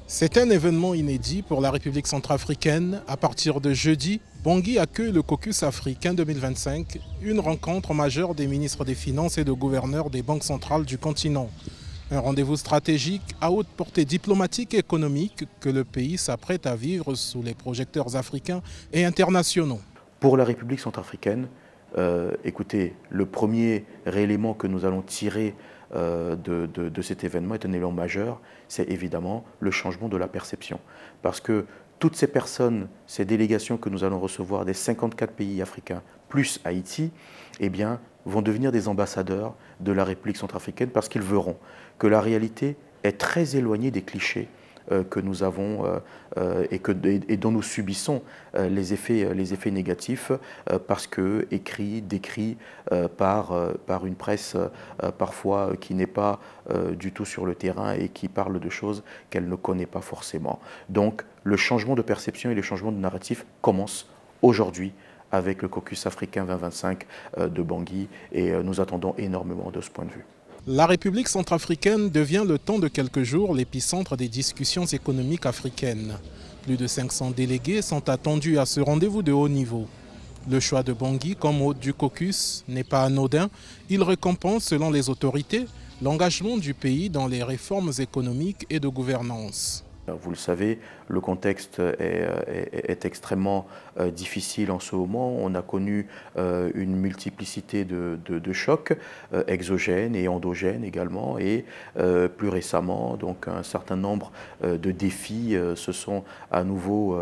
C'est un événement inédit pour la République centrafricaine. À partir de jeudi, Bangui accueille le Caucus africain 2025, une rencontre majeure des ministres des Finances et de gouverneurs des banques centrales du continent. Un rendez-vous stratégique à haute portée diplomatique et économique que le pays s'apprête à vivre sous les projecteurs africains et internationaux. Pour la République centrafricaine, écoutez, le premier élément que nous allons tirer de cet événement est un élément majeur, c'est évidemment le changement de la perception. Parce que toutes ces personnes, ces délégations que nous allons recevoir des 54 pays africains, plus Haïti, eh bien, vont devenir des ambassadeurs de la République centrafricaine parce qu'ils verront que la réalité est très éloignée des clichés que nous avons et dont nous subissons les effets négatifs parce que décrits par une presse parfois qui n'est pas du tout sur le terrain et qui parle de choses qu'elle ne connaît pas forcément. Donc le changement de perception et le changement de narratif commencent aujourd'hui avec le Caucus africain 2025 de Bangui et nous attendons énormément de ce point de vue. La République centrafricaine devient le temps de quelques jours l'épicentre des discussions économiques africaines. Plus de 500 délégués sont attendus à ce rendez-vous de haut niveau. Le choix de Bangui comme hôte du Caucus n'est pas anodin. Il récompense, selon les autorités, l'engagement du pays dans les réformes économiques et de gouvernance. Vous le savez, le contexte est extrêmement difficile en ce moment. On a connu une multiplicité de chocs exogènes et endogènes également. Et plus récemment, donc un certain nombre de défis se sont à nouveau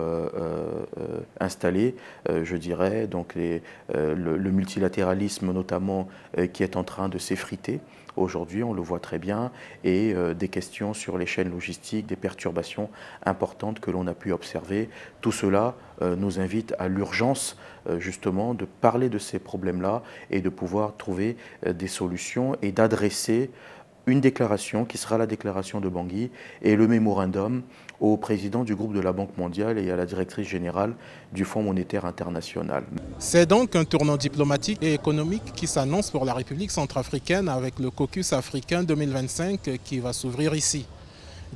installés, je dirais. Donc le multilatéralisme notamment qui est en train de s'effriter. Aujourd'hui, on le voit très bien, et des questions sur les chaînes logistiques, des perturbations importantes que l'on a pu observer. Tout cela nous invite à l'urgence justement de parler de ces problèmes-là et de pouvoir trouver des solutions et d'adresser une déclaration qui sera la déclaration de Bangui et le mémorandum au président du groupe de la Banque mondiale et à la directrice générale du Fonds monétaire international. C'est donc un tournant diplomatique et économique qui s'annonce pour la République centrafricaine avec le Caucus africain 2025 qui va s'ouvrir ici.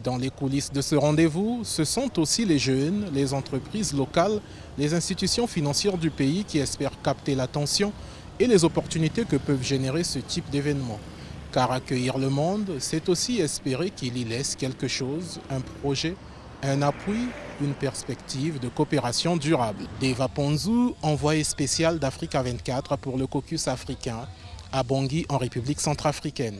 Dans les coulisses de ce rendez-vous, ce sont aussi les jeunes, les entreprises locales, les institutions financières du pays qui espèrent capter l'attention et les opportunités que peuvent générer ce type d'événements. Car accueillir le monde, c'est aussi espérer qu'il y laisse quelque chose, un projet, un appui, une perspective de coopération durable. Deva Ponzu, envoyé spécial d'Africa 24 pour le Caucus africain, à Bangui en République centrafricaine.